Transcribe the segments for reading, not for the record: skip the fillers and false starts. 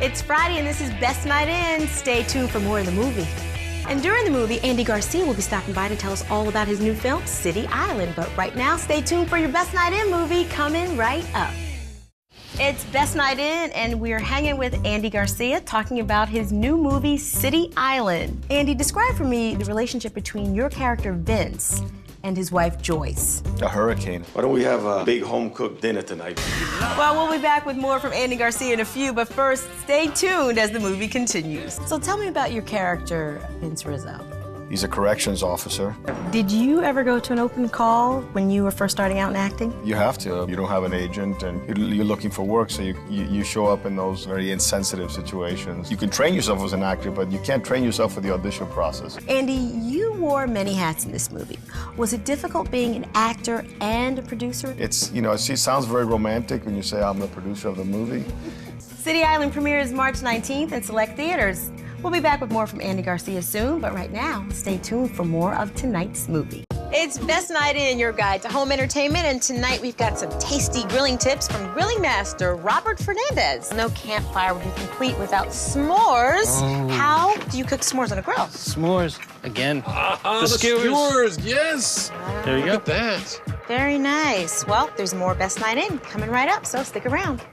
It's Friday and this is Best Night In. Stay tuned for more of the movie. And during the movie, Andy Garcia will be stopping by to tell us all about his new film, City Island. But right now, stay tuned for your Best Night In movie coming right up. It's Best Night In, and we're hanging with Andy Garcia talking about his new movie, City Island. Andy, describe for me the relationship between your character, Vince, and his wife, Joyce. A hurricane. Why don't we have a big home-cooked dinner tonight? Well, we'll be back with more from Andy Garcia in a few, but first, stay tuned as the movie continues. So tell me about your character, Vince Rizzo. He's a corrections officer. Did you ever go to an open call when you were first starting out in acting? You have to. You don't have an agent, and you're looking for work, so you show up in those very insensitive situations. You can train yourself as an actor, but you can't train yourself for the audition process. Andy, you wore many hats in this movie. Was it difficult being an actor and a producer? It's, you know, it sounds very romantic when you say I'm the producer of the movie. City Island premieres March 19th in select theaters. We'll be back with more from Andy Garcia soon, but right now, stay tuned for more of tonight's movie. It's Best Night In, your guide to home entertainment, and tonight we've got some tasty grilling tips from grilling master Robert Fernandez. No campfire would be complete without s'mores. Oh. How do you cook s'mores on a grill? S'mores, again. The skewers, yes. There you go. Look at that. Very nice. Well, there's more Best Night In coming right up, so stick around.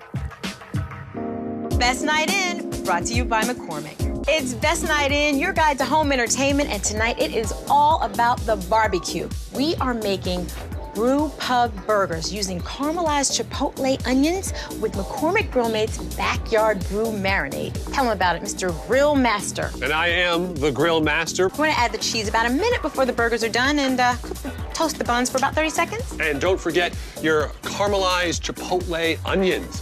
Best Night In, brought to you by McCormick. It's Best Night In, your guide to home entertainment, and tonight it is all about the barbecue. We are making brew pub burgers using caramelized chipotle onions with McCormick Grill Mates Backyard Brew Marinade. Tell them about it, Mr. Grill Master. And I am the grill master. You want to add the cheese about a minute before the burgers are done and toast the buns for about 30 seconds. And don't forget your caramelized chipotle onions.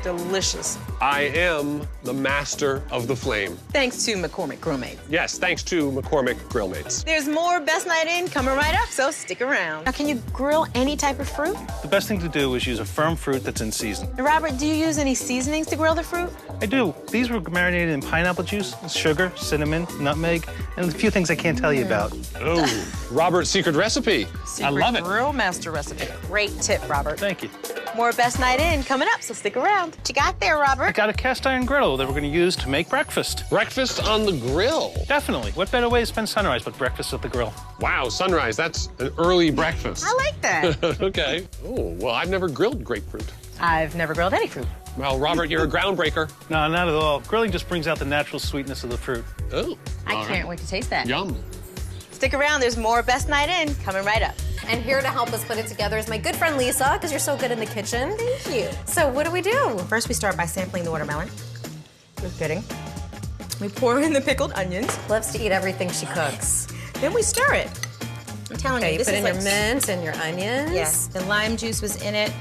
Delicious. I am the master of the flame. Thanks to McCormick Grill Mates. Yes, thanks to McCormick Grill Mates. There's more Best Night In coming right up, so stick around. Now, can you grill any type of fruit? The best thing to do is use a firm fruit that's in season. Now, Robert, do you use any seasonings to grill the fruit? I do. These were marinated in pineapple juice, sugar, cinnamon, nutmeg, and a few things I can't tell you about. Oh, Robert's secret recipe. I love it. Grill master recipe. Great tip, Robert. Thank you. More Best Night In coming up, so stick around. What you got there, Robert? I got a cast iron griddle that we're going to use to make breakfast. Breakfast on the grill. Definitely. What better way to spend sunrise but breakfast at the grill? Wow, sunrise, that's an early breakfast. I like that. Okay. Oh, well, I've never grilled grapefruit. I've never grilled any fruit. Well, Robert, you're a groundbreaker. No, not at all. Grilling just brings out the natural sweetness of the fruit. Oh, I can't wait to taste that. Yum. Stick around, there's more Best Night In coming right up. And here to help us put it together is my good friend Lisa, because you're so good in the kitchen. Thank you. So what do we do? First, we start by sampling the watermelon. Just kidding. We pour in the pickled onions. Loves to eat everything she cooks. Then we stir it. I'm telling you, You this put is in your mint and your onions. Yes, the lime juice was in it.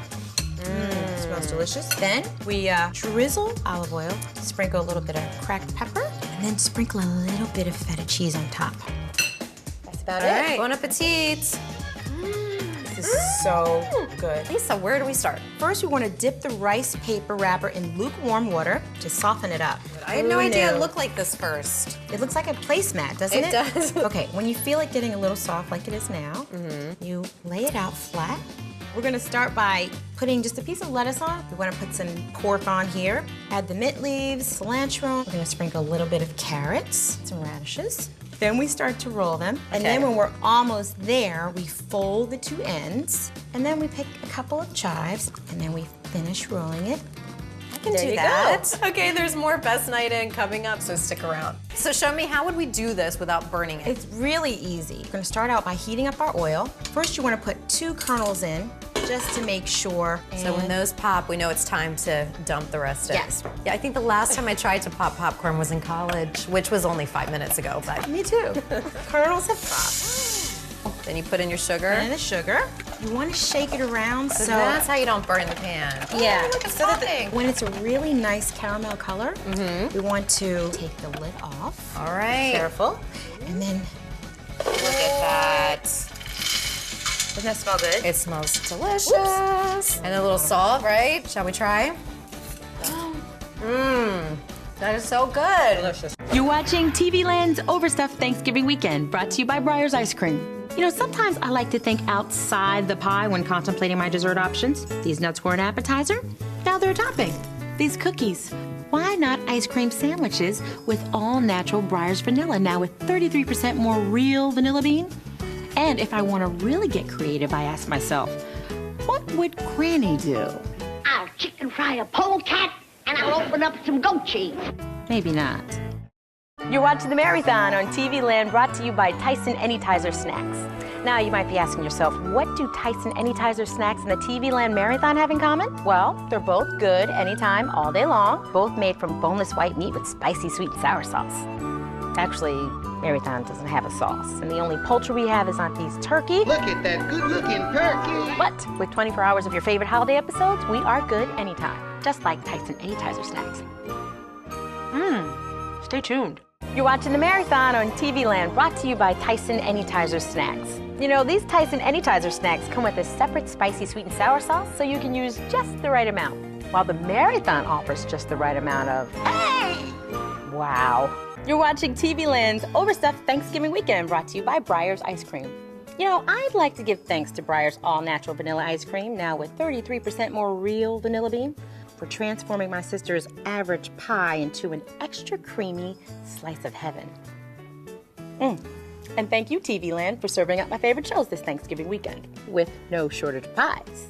Smells delicious. Then we drizzle olive oil, sprinkle a little bit of cracked pepper, and then sprinkle a little bit of feta cheese on top. That's about All it. right. Bon appetit. This is so good. Lisa, where do we start? First, we want to dip the rice paper wrapper in lukewarm water to soften it up. I had no idea it looked like this first. It looks like a placemat, doesn't it? It does. Okay, when you feel it getting a little soft like it is now, you lay it out flat. We're gonna start by putting just a piece of lettuce on. We wanna put some pork on here. Add the mint leaves, cilantro. We're gonna sprinkle a little bit of carrots, some radishes. Then we start to roll them. And then when we're almost there, we fold the two ends. And then we pick a couple of chives, and then we finish rolling it. I can do that. Okay, there's more Best Night In coming up, so stick around. So show me, how would we do this without burning it? It's really easy. We're gonna start out by heating up our oil. First, you wanna put 2 kernels in, just to make sure. So when those pop, we know it's time to dump the rest in. Yes. Yeah, I think the last time I tried to pop popcorn was in college, which was only 5 minutes ago, but. Me too. Kernels have popped. Then you put in your sugar. And the sugar. You want to shake it around So that's how you don't burn the pan. Yeah. Oh, look, it's so popping. when it's a really nice caramel color, we want to take the lid off. All right. Careful. And then Look at that. doesn't that smell good? It smells delicious. And a little salt, right? Shall we try? That is so good. Delicious. You're watching TV Land's Overstuffed Thanksgiving Weekend, brought to you by Breyer's Ice Cream. You know, sometimes I like to think outside the pie when contemplating my dessert options. These nuts were an appetizer. Now other topping. These cookies. Why not ice cream sandwiches with all natural Breyers vanilla, now with 33% more real vanilla bean? And if I want to really get creative, I ask myself, what would Granny do? I'll chicken fry a polecat and I'll open up some goat cheese. Maybe not. You're watching The Marathon on TV Land, brought to you by Tyson Anytizer Snacks. Now you might be asking yourself, what do Tyson Anytizer Snacks and the TV Land Marathon have in common? Well, they're both good anytime, all day long, both made from boneless white meat with spicy sweet and sour sauce. Actually, Marathon doesn't have a sauce, and the only poultry we have is Auntie's turkey. Look at that good-looking turkey. But with 24 hours of your favorite holiday episodes, we are good anytime, just like Tyson Anytizer Snacks. Stay tuned. You're watching The Marathon on TV Land, brought to you by Tyson Anytizer Snacks. You know, these Tyson Anytizer Snacks come with a separate spicy sweet and sour sauce, so you can use just the right amount, while the Marathon offers just the right amount of, hey! Wow. You're watching TV Land's Overstuffed Thanksgiving Weekend, brought to you by Breyers Ice Cream. You know, I'd like to give thanks to Breyers all-natural vanilla ice cream, now with 33% more real vanilla bean, for transforming my sister's average pie into an extra creamy slice of heaven. And thank you, TV Land, for serving up my favorite shows this Thanksgiving weekend, with no shortage of pies.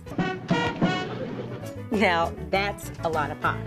Now, that's a lot of pie.